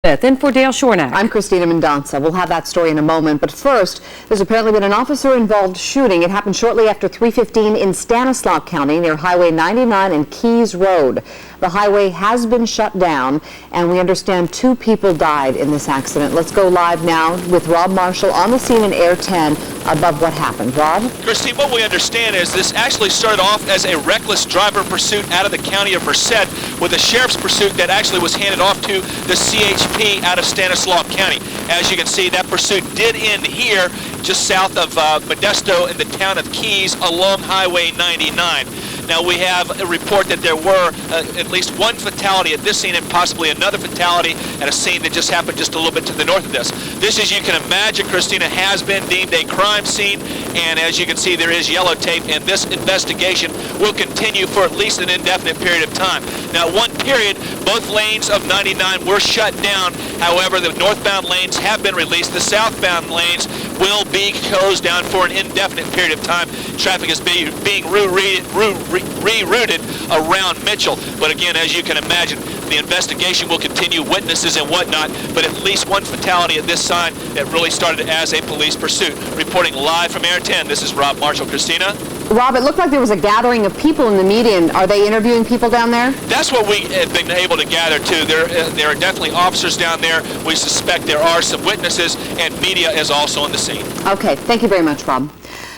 In for Dale Shornack. I'm Cristina Mendonsa. We'll have that story in a moment. But first, there's apparently been an officer-involved shooting. It happened shortly after 3:15 in Stanislaus County near Highway 99 and Keys Road. The highway has been shut down, and we understand 2 people died in this accident. Let's go live now with Rob Marshall on the scene in Air 10 above what happened. Rob? Christine, what we understand is this actually started off as a reckless driver pursuit out of the county of Merced with a sheriff's pursuit that actually was handed off to the CHP out of Stanislaus County. As you can see, that pursuit did end here just south of Modesto in the town of Keys along Highway 99. Now, we have a report that there were at least 1 fatality at this scene and possibly another fatality at a scene that just happened just a little bit to the north of this. This, as you can imagine, Christina, has been deemed a crime scene, and as you can see, there is yellow tape, and this investigation will continue for at least an indefinite period of time. Now, one period, both lanes of 99 were shut down. However, the northbound lanes have been released. The southbound lanes will be closed down for an indefinite period of time. Traffic is being rerouted around Mitchell. But again, as you can imagine, the investigation will continue, witnesses and whatnot, but at least 1 fatality at this sign that really started as a police pursuit. Reporting live from Air 10, this is Rob Marshall. Christina? Rob, it looked like there was a gathering of people in the median. Are they interviewing people down there? That's what we have been able to gather, too. There are definitely officers down there. We suspect there are some witnesses, and media is also on the scene. Okay, thank you very much, Rob.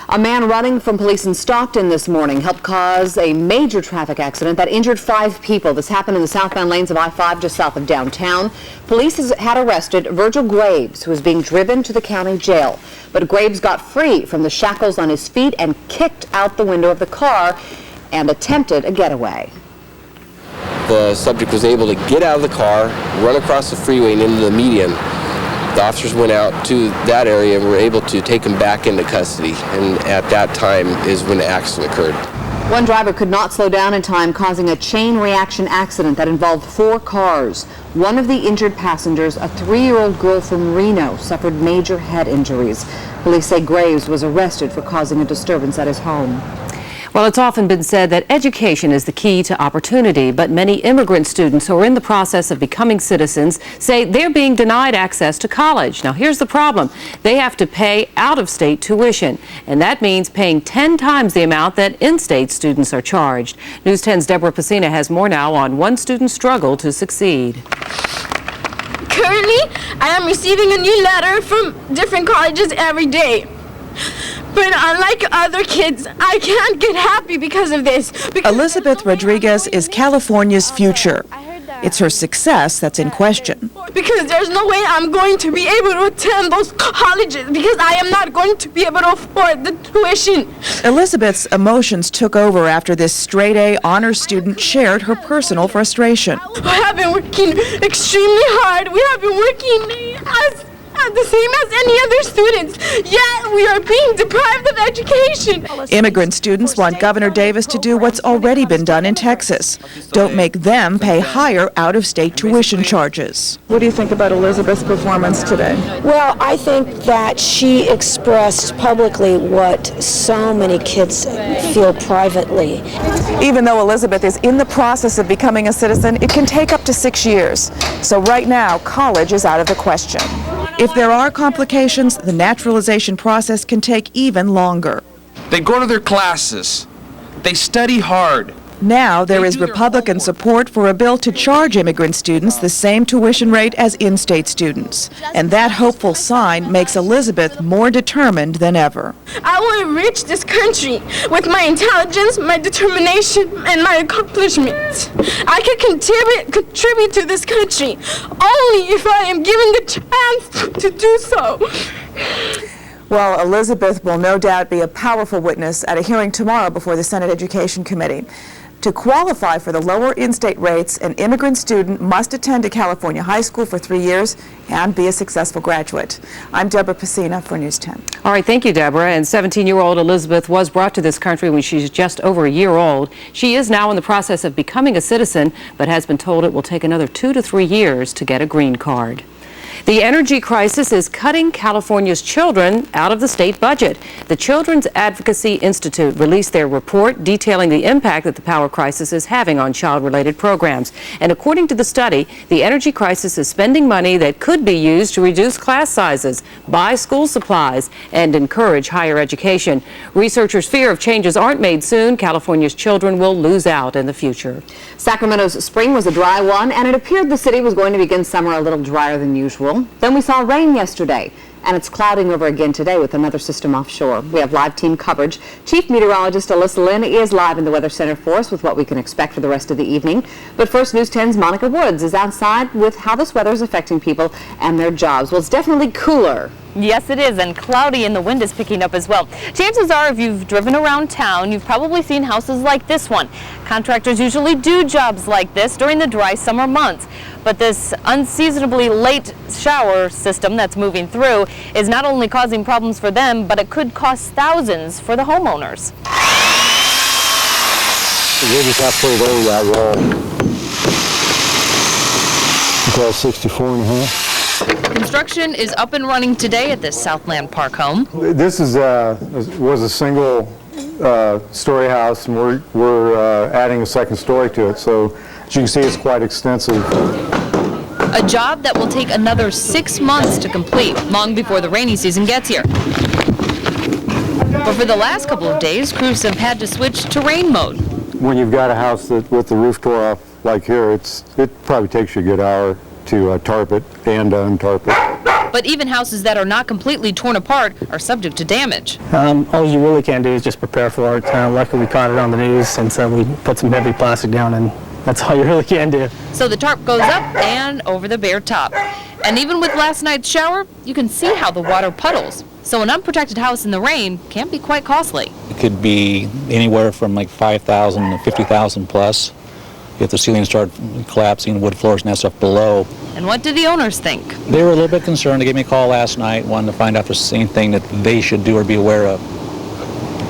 A man running from police in Stockton this morning helped cause a major traffic accident that injured 5 people. This happened in the southbound lanes of I-5 just south of downtown. Police had arrested Virgil Graves, who was being driven to the county jail. But Graves got free from the shackles on his feet and kicked out the window of the car and attempted a getaway. The subject was able to get out of the car, run across the freeway and into the median. The officers went out to that area and were able to take him back into custody, and at that time is when the accident occurred. One driver could not slow down in time, causing a chain reaction accident that involved 4 cars. One of the injured passengers, a 3-year-old girl from Reno, suffered major head injuries. Police say Graves was arrested for causing a disturbance at his home. Well, it's often been said that education is the key to opportunity, but many immigrant students who are in the process of becoming citizens say they're being denied access to college. Now, here's the problem. They have to pay out-of-state tuition, and that means paying 10 times the amount that in-state students are charged. News 10's Deborah Cristina has more now on one student's struggle to succeed. Currently, I am receiving a new letter from different colleges every day. But unlike other kids, I can't get happy because of this. Elizabeth Rodriguez is California's future. It's her success that's in question. Because there's no way I'm going to be able to attend those colleges because I am not going to be able to afford the tuition. Elizabeth's emotions took over after this straight-A honors student shared her personal frustration. We have been working extremely hard. We have been working the same as any other students, yet we are being deprived of education. Immigrant students want Governor Davis to do what's already been done in Texas. Don't make them pay higher out-of-state tuition charges. What do you think about Elizabeth's performance today? Well, I think that she expressed publicly what so many kids feel privately. Even though Elizabeth is in the process of becoming a citizen, it can take up to 6 years. So right now, college is out of the question. If there are complications, the naturalization process can take even longer. They go to their classes. They study hard. Now there is Republican support for a bill to charge immigrant students the same tuition rate as in-state students. And that hopeful sign makes Elizabeth more determined than ever. I want to reach this country with my intelligence, my determination, and my accomplishments. I can contribute to this country only if I am given the chance to do so. Well, Elizabeth will no doubt be a powerful witness at a hearing tomorrow before the Senate Education Committee. To qualify for the lower in-state rates, an immigrant student must attend a California high school for 3 years and be a successful graduate. I'm Deborah Cristina for News 10. All right, thank you, Deborah. And 17-year-old Elizabeth was brought to this country when she's just over a year old. She is now in the process of becoming a citizen, but has been told it will take another 2 to 3 years to get a green card. The energy crisis is cutting California's children out of the state budget. The Children's Advocacy Institute released their report detailing the impact that the power crisis is having on child-related programs. And according to the study, the energy crisis is spending money that could be used to reduce class sizes, buy school supplies, and encourage higher education. Researchers fear if changes aren't made soon, California's children will lose out in the future. Sacramento's spring was a dry one, and it appeared the city was going to begin summer a little drier than usual. Then we saw rain yesterday, and it's clouding over again today with another system offshore. We have live team coverage. Chief Meteorologist Alyssa Lynn is live in the Weather Center for us with what we can expect for the rest of the evening. But first, News 10's Monica Woods is outside with how this weather is affecting people and their jobs. Well, it's definitely cooler. Yes, it is, and cloudy, and the wind is picking up as well. Chances are, if you've driven around town, you've probably seen houses like this one. Contractors usually do jobs like this during the dry summer months. But this unseasonably late shower system that's moving through is not only causing problems for them, but it could cost thousands for the homeowners. We're just halfway there, that wall. About 64 and a half. Construction is up and running today at this Southland Park home. This is was a single story house, and we're adding a second story to it. So as you can see, it's quite extensive. A job that will take another 6 months to complete, long before the rainy season gets here. But for the last couple of days, crews have had to switch to rain mode. When you've got a house that with the roof tore off like here, it probably takes you a good hour to tarp it and untarp it. But even houses that are not completely torn apart are subject to damage. All you really can do is just prepare for it. Luckily we caught it on the news, and so we put some heavy plastic down, and that's all you really can do. So the tarp goes up and over the bare top. And even with last night's shower, you can see how the water puddles. So an unprotected house in the rain can be quite costly. It could be anywhere from like $5,000 to $50,000 plus. If the ceilings start collapsing, wood floors and that stuff below. And what do the owners think? They were a little bit concerned. They gave me a call last night, wanting to find out if there's anything that they should do or be aware of.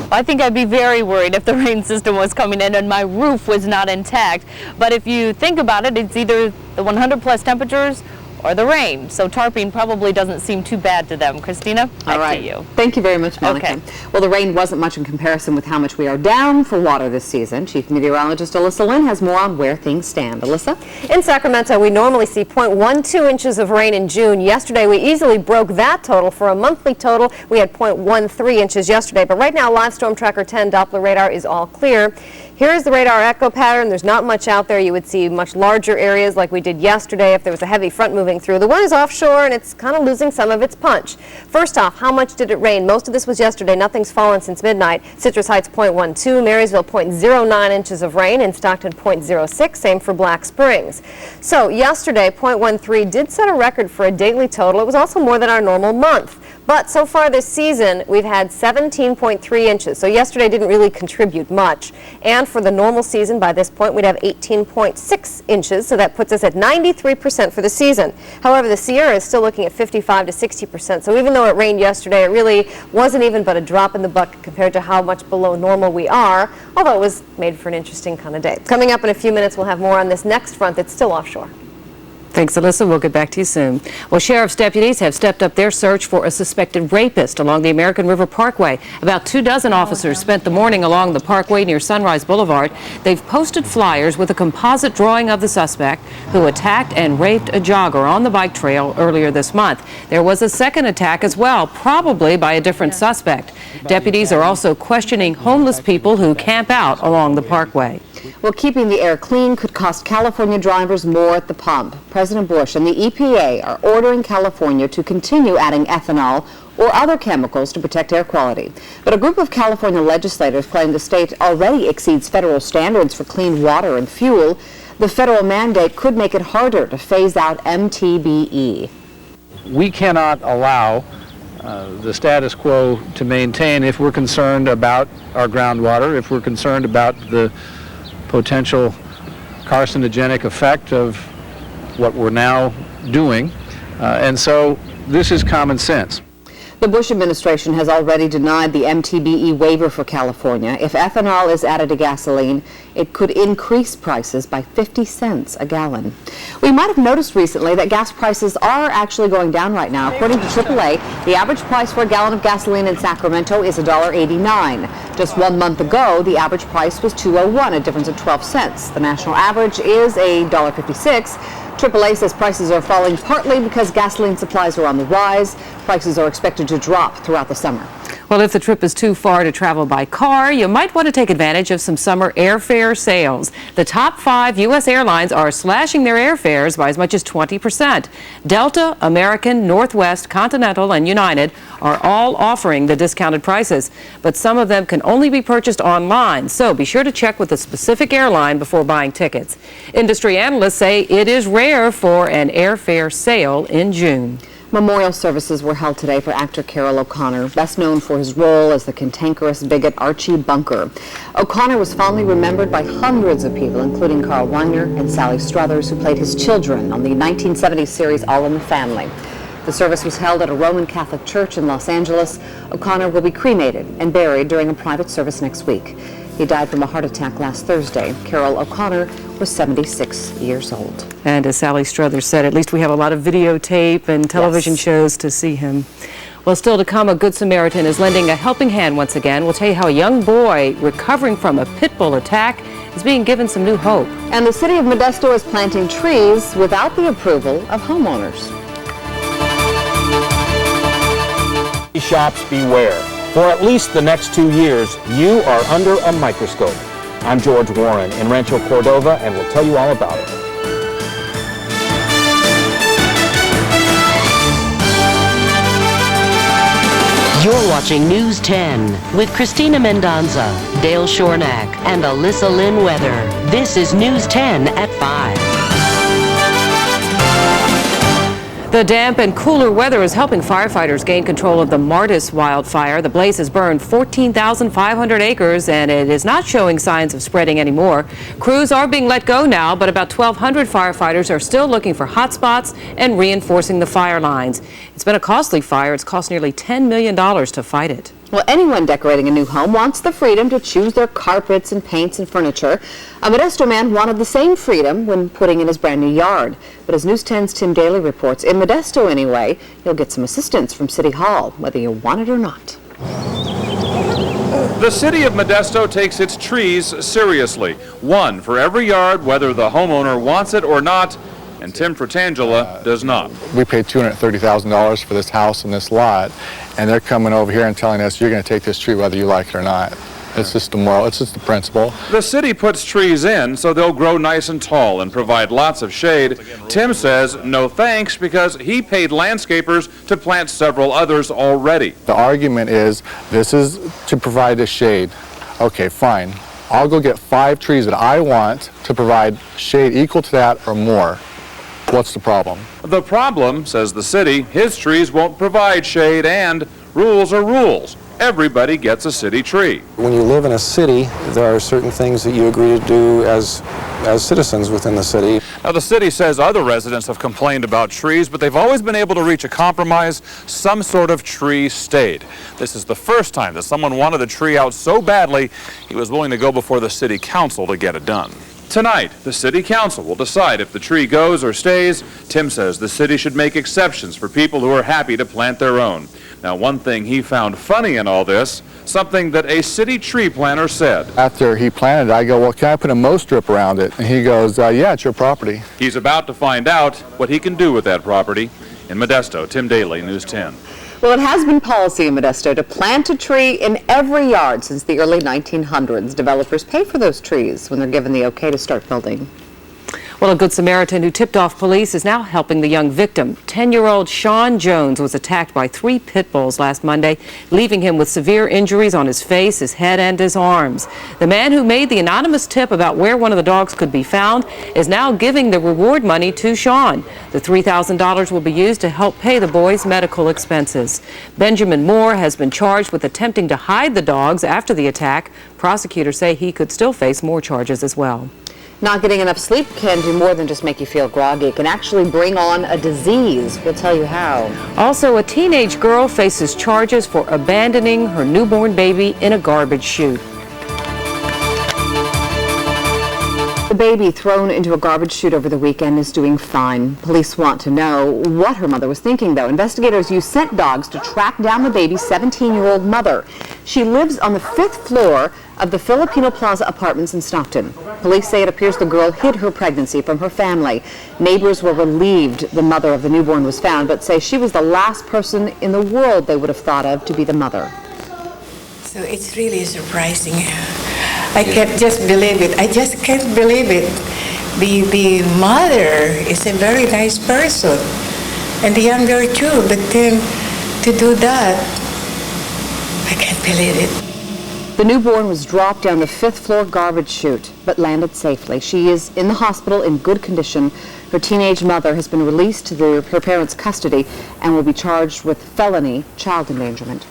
I think I'd be very worried if the rain system was coming in and my roof was not intact. But if you think about it, it's either the 100 plus temperatures or the rain. So tarping probably doesn't seem too bad to them. Christina, back to you. Thank you very much, Monica. Okay. Well, the rain wasn't much in comparison with how much we are down for water this season. Chief Meteorologist Alyssa Lynn has more on where things stand. Alyssa? In Sacramento, we normally see 0.12 inches of rain in June. Yesterday, we easily broke that total. For a monthly total, we had 0.13 inches yesterday. But right now, Live Storm Tracker 10 Doppler radar is all clear. Here's the radar echo pattern. There's not much out there. You would see much larger areas like we did yesterday if there was a heavy front moving through. The one is offshore, and it's kind of losing some of its punch. First off, how much did it rain? Most of this was yesterday. Nothing's fallen since midnight. Citrus Heights 0.12, Marysville 0.09 inches of rain, and Stockton 0.06. Same for Black Springs. So yesterday, 0.13 did set a record for a daily total. It was also more than our normal month. But so far this season, we've had 17.3 inches. So yesterday didn't really contribute much. And for the normal season, by this point, we'd have 18.6 inches. So that puts us at 93% for the season. However, the Sierra is still looking at 55 to 60%. So even though it rained yesterday, it really wasn't even but a drop in the bucket compared to how much below normal we are, although it was made for an interesting kind of day. Coming up in a few minutes, we'll have more on this next front that's still offshore. Thanks, Alyssa. We'll get back to you soon. Well, sheriff's deputies have stepped up their search for a suspected rapist along the American River Parkway. About 24 officers spent the morning along the parkway near Sunrise Boulevard. They've posted flyers with a composite drawing of the suspect who attacked and raped a jogger on the bike trail earlier this month. There was a second attack as well, probably by a different suspect. Deputies are also questioning homeless people who camp out along the parkway. Well, keeping the air clean could cost California drivers more at the pump. President Bush and the EPA are ordering California to continue adding ethanol or other chemicals to protect air quality. But a group of California legislators claim the state already exceeds federal standards for clean water and fuel. The federal mandate could make it harder to phase out MTBE. We cannot allow the status quo to maintain if we're concerned about our groundwater, if we're concerned about the potential carcinogenic effect of what we're now doing. And so this is common sense. The Bush administration has already denied the MTBE waiver for California. If ethanol is added to gasoline, it could increase prices by 50 cents a gallon. We might have noticed recently that gas prices are actually going down right now. According to AAA, the average price for a gallon of gasoline in Sacramento is $1.89. Just 1 month ago, the average price was $2.01, a difference of 12 cents. The national average is $1.56. AAA says prices are falling partly because gasoline supplies are on the rise. Prices are expected to drop throughout the summer. Well, if the trip is too far to travel by car, you might want to take advantage of some summer airfare sales. The top 5 U.S. airlines are slashing their airfares by as much as 20%. Delta, American, Northwest, Continental, and United are all offering the discounted prices, but some of them can only be purchased online, so be sure to check with a specific airline before buying tickets. Industry analysts say it is rare for an airfare sale in June. Memorial services were held today for actor Carroll O'Connor, best known for his role as the cantankerous bigot Archie Bunker. O'Connor was fondly remembered by hundreds of people, including Carl Reiner and Sally Struthers, who played his children on the 1970s series All in the Family. The service was held at a Roman Catholic church in Los Angeles. O'Connor will be cremated and buried during a private service next week. He died from a heart attack last Thursday. Carroll O'Connor was 76 years old. And as Sally Struthers said, at least we have a lot of videotape and television shows to see him. Well, still to come, a Good Samaritan is lending a helping hand once again. We'll tell you how a young boy recovering from a pit bull attack is being given some new hope. And the city of Modesto is planting trees without the approval of homeowners. Shops beware. For at least the next 2 years, you are under a microscope. I'm George Warren in Rancho Cordova, and we'll tell you all about it. You're watching News 10 with Cristina Mendonsa, Dale Shornack, and Alyssa Lynn Weather. This is News 10 at 5. The damp and cooler weather is helping firefighters gain control of the Martis wildfire. The blaze has burned 14,500 acres, and it is not showing signs of spreading anymore. Crews are being let go now, but about 1,200 firefighters are still looking for hot spots and reinforcing the fire lines. It's been a costly fire. It's cost nearly $10 million to fight it. Well, anyone decorating a new home wants the freedom to choose their carpets and paints and furniture. A Modesto man wanted the same freedom when putting in his brand new yard. But as News 10's Tim Daly reports, in Modesto anyway, you'll get some assistance from City Hall, whether you want it or not. The city of Modesto takes its trees seriously. One for every yard, whether the homeowner wants it or not, and Tim Fratangela does not. We paid $230,000 for this house and this lot, and they're coming over here and telling us you're going to take this tree whether you like it or not. It's just the moral, it's just the principle. The city puts trees in so they'll grow nice and tall and provide lots of shade. Tim says no thanks because he paid landscapers to plant several others already. The argument is this is to provide a shade. Okay, fine. I'll go get 5 trees that I want to provide shade equal to that or more. What's the problem? The problem, says the city, his trees won't provide shade, and rules are rules. Everybody gets a city tree. When you live in a city, there are certain things that you agree to do as citizens within the city. Now, the city says other residents have complained about trees, but they've always been able to reach a compromise. Some sort of tree stayed. This is the first time that someone wanted the tree out so badly, he was willing to go before the city council to get it done. Tonight, the city council will decide if the tree goes or stays. Tim says the city should make exceptions for people who are happy to plant their own. Now, one thing he found funny in all this, something that a city tree planter said. After he planted it, I go, well, can I put a mow strip around it? And he goes, yeah, it's your property. He's about to find out what he can do with that property. In Modesto, Tim Daly, News 10. Well, it has been policy in Modesto to plant a tree in every yard since the early 1900s. Developers pay for those trees when they're given the okay to start building. Well, a Good Samaritan who tipped off police is now helping the young victim. 10-year-old Sean Jones was attacked by 3 pit bulls last Monday, leaving him with severe injuries on his face, his head, and his arms. The man who made the anonymous tip about where one of the dogs could be found is now giving the reward money to Sean. The $3,000 will be used to help pay the boy's medical expenses. Benjamin Moore has been charged with attempting to hide the dogs after the attack. Prosecutors say he could still face more charges as well. Not getting enough sleep can do more than just make you feel groggy. It can actually bring on a disease. We'll tell you how. Also, a teenage girl faces charges for abandoning her newborn baby in a garbage chute. The baby thrown into a garbage chute over the weekend is doing fine. Police want to know what her mother was thinking, though. Investigators use scent dogs to track down the baby's 17-year-old mother. She lives on the 5th floor of the Filipino Plaza apartments in Stockton. Police say it appears the girl hid her pregnancy from her family. Neighbors were relieved the mother of the newborn was found, but say she was the last person in the world they would have thought of to be the mother. So it's really surprising. I can't just believe it. I just can't believe it. The mother is a very nice person, and the younger too, but then to do that, I can't believe it. The newborn was dropped down the 5th floor garbage chute, but landed safely. She is in the hospital in good condition. Her teenage mother has been released to her parents' custody and will be charged with felony child endangerment.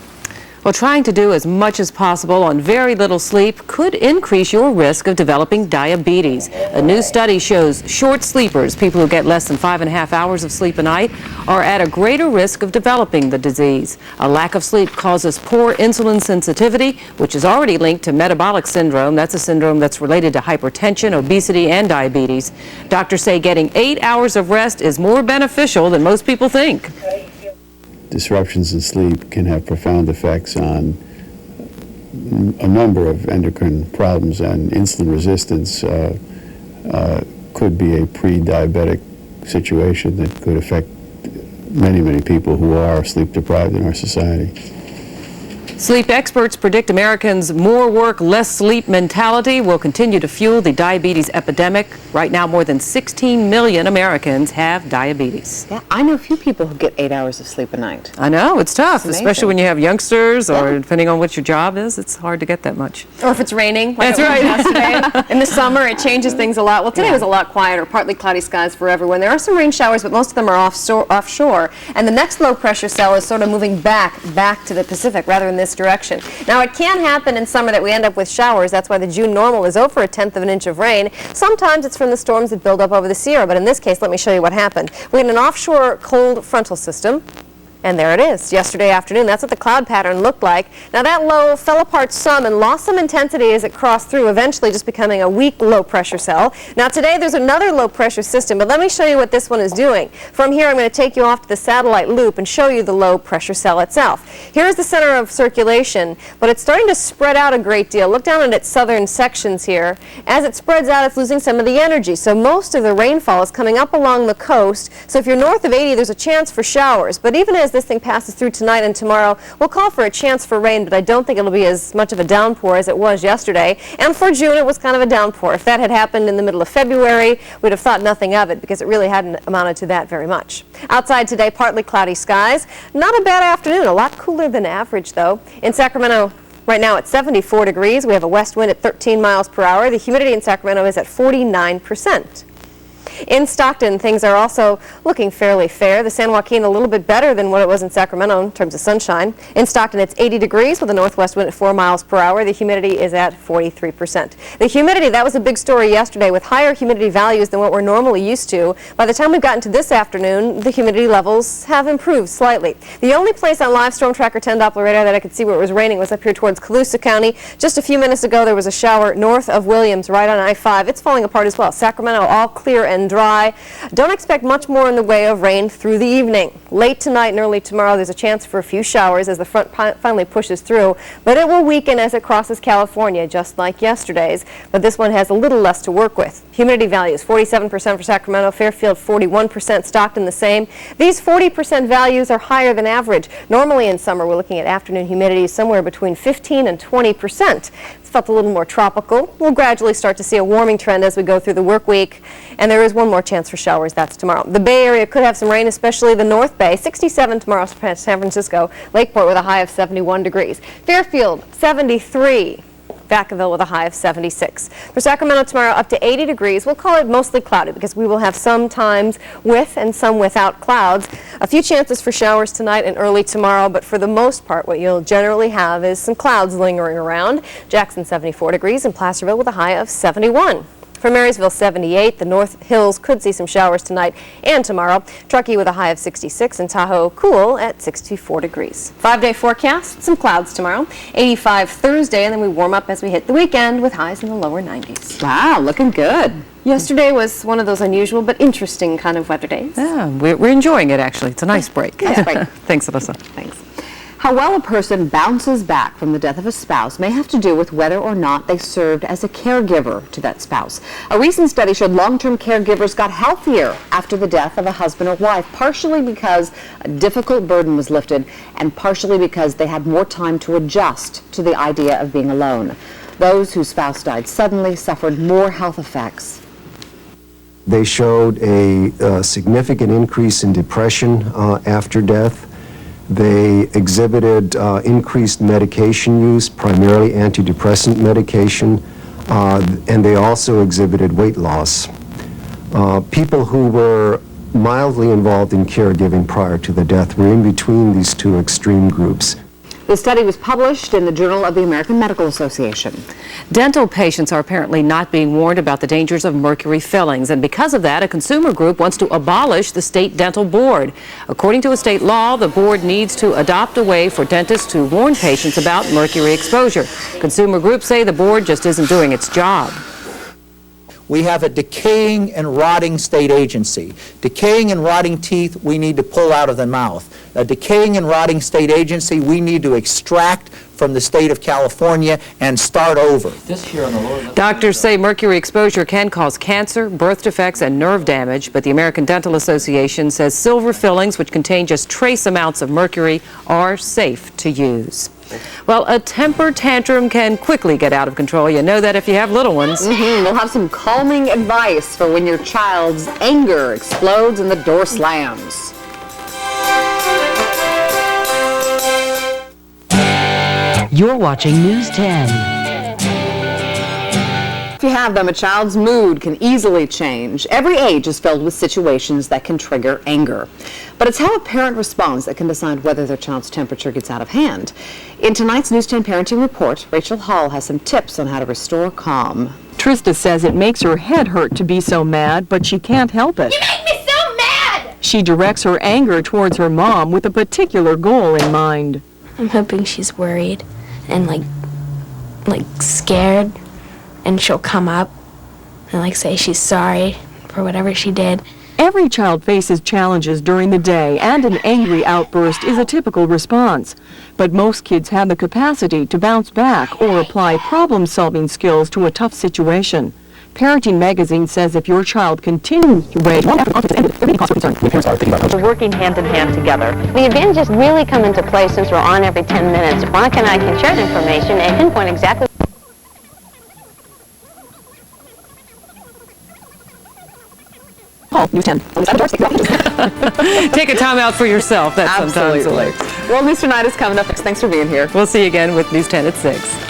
Well, trying to do as much as possible on very little sleep could increase your risk of developing diabetes. A new study shows short sleepers, people who get less than 5.5 hours of sleep a night, are at a greater risk of developing the disease. A lack of sleep causes poor insulin sensitivity, which is already linked to metabolic syndrome. That's a syndrome that's related to hypertension, obesity, and diabetes. Doctors say getting 8 hours of rest is more beneficial than most people think. Disruptions in sleep can have profound effects on a number of endocrine problems, and insulin resistance could be a pre-diabetic situation that could affect many people who are sleep deprived in our society. Sleep experts predict Americans' more work, less sleep mentality will continue to fuel the diabetes epidemic. Right now, more than 16 million Americans have diabetes. Yeah, I know a few people who get 8 hours of sleep a night. I know, it's tough, especially when you have youngsters or Yeah. depending on what your job is, it's hard to get that much. Or if it's raining, like That's it was right. yesterday. In the summer, it changes things a lot. Well, today was a lot quieter, partly cloudy skies for everyone. There are some rain showers, but most of them are offshore. And the next low pressure cell is sort of moving back to the Pacific rather than this direction. Now, it can happen in summer that we end up with showers. That's why the June normal is over 1/10 of an inch of rain. Sometimes it's from the storms that build up over the Sierra, but in this case, let me show you what happened. We had an offshore cold frontal system. And there it is, yesterday afternoon. That's what the cloud pattern looked like. Now that low fell apart some and lost some intensity as it crossed through, eventually just becoming a weak low pressure cell. Now today there's another low pressure system, but let me show you what this one is doing. From here I'm going to take you off to the satellite loop and show you the low pressure cell itself. Here's the center of circulation, but it's starting to spread out a great deal. Look down at its southern sections here. As it spreads out, it's losing some of the energy. So most of the rainfall is coming up along the coast. So if you're north of 80, there's a chance for showers. But even as this thing passes through tonight and tomorrow, we'll call for a chance for rain, but I don't think it'll be as much of a downpour as it was yesterday. And for June, it was kind of a downpour. If that had happened in the middle of February, we'd have thought nothing of it because it really hadn't amounted to that very much. Outside today, partly cloudy skies. Not a bad afternoon, a lot cooler than average though. In Sacramento, right now it's 74 degrees. We have a west wind at 13 miles per hour. The humidity in Sacramento is at 49%. In Stockton, things are also looking fairly fair. The San Joaquin a little bit better than what it was in Sacramento in terms of sunshine. In Stockton, it's 80 degrees with a northwest wind at 4 miles per hour. The humidity is at 43%. The humidity, that was a big story yesterday with higher humidity values than what we're normally used to. By the time we've gotten to this afternoon, the humidity levels have improved slightly. The only place on live storm tracker 10 Doppler radar that I could see where it was raining was up here towards Colusa County. Just a few minutes ago, there was a shower north of Williams right on I-5. It's falling apart as well. Sacramento all clear and dry. Don't expect much more in the way of rain through the evening. Late tonight and early tomorrow, there's a chance for a few showers as the front finally pushes through, but it will weaken as it crosses California, just like yesterday's. But this one has a little less to work with. Humidity values, 47% for Sacramento, Fairfield 41%, Stockton the same. These 40% values are higher than average. Normally in summer, we're looking at afternoon humidity somewhere between 15 and 20%. It's felt a little more tropical. We'll gradually start to see a warming trend as we go through the work week. And there is one more chance for showers. That's tomorrow. The Bay Area could have some rain, especially the North Bay. 67 tomorrow, San Francisco. Lakeport with a high of 71 degrees. Fairfield, 73. Vacaville with a high of 76. For Sacramento tomorrow, up to 80 degrees. We'll call it mostly cloudy because we will have some times with and some without clouds. A few chances for showers tonight and early tomorrow, but for the most part, what you'll generally have is some clouds lingering around. Jackson, 74 degrees, and Placerville with a high of 71. For For Marysville, 78. The North Hills could see some showers tonight and tomorrow. Truckee with a high of 66 and Tahoe cool at 64 degrees. 5-day forecast, some clouds tomorrow. 85 Thursday, and then we warm up as we hit the weekend with highs in the lower 90s. Wow, looking good. Yesterday was one of those unusual but interesting kind of weather days. Yeah, we're enjoying it, actually. It's a nice break. Nice break. Thanks, Alyssa. Thanks. How well a person bounces back from the death of a spouse may have to do with whether or not they served as a caregiver to that spouse. A recent study showed long-term caregivers got healthier after the death of a husband or wife, partially because a difficult burden was lifted and partially because they had more time to adjust to the idea of being alone. Those whose spouse died suddenly suffered more health effects. They showed a significant increase in depression after death. They exhibited increased medication use, primarily antidepressant medication, and they also exhibited weight loss. People who were mildly involved in caregiving prior to the death were in between these two extreme groups. The study was published in the Journal of the American Medical Association. Dental patients are apparently not being warned about the dangers of mercury fillings, and because of that, a consumer group wants to abolish the state dental board. According to a state law, the board needs to adopt a way for dentists to warn patients about mercury exposure. Consumer groups say the board just isn't doing its job. We have a decaying and rotting state agency. Decaying and rotting teeth we need to pull out of the mouth. A decaying and rotting state agency we need to extract from the state of California and start over. Doctors say mercury exposure can cause cancer, birth defects, and nerve damage, but the American Dental Association says silver fillings, which contain just trace amounts of mercury, are safe to use. Well, a temper tantrum can quickly get out of control. You know that if you have little ones. We'll have some calming advice for when your child's anger explodes and the door slams. You're watching News 10. If you have them, a child's mood can easily change. Every age is filled with situations that can trigger anger. But it's how a parent responds that can decide whether their child's temperature gets out of hand. In tonight's News 10 Parenting Report, Rachel Hall has some tips on how to restore calm. Trista says it makes her head hurt to be so mad, but she can't help it. You make me so mad! She directs her anger towards her mom with a particular goal in mind. I'm hoping she's worried and like scared, and she'll come up and say she's sorry for whatever she did. Every child faces challenges during the day, and an angry outburst is a typical response. But most kids have the capacity to bounce back or apply problem-solving skills to a tough situation. Parenting Magazine says if your child continues to rage long after conflict has ended, there may be cause for concern. When parents are thinking about We're working hand in hand together. The advantages really come into play since we're on every 10 minutes. Monica and I can share the information and pinpoint exactly. News 10. Take a time out for yourself. That's sometimes Absolutely. Well, News Tonight is coming up next. Thanks for being here. We'll see you again with News 10 at 6.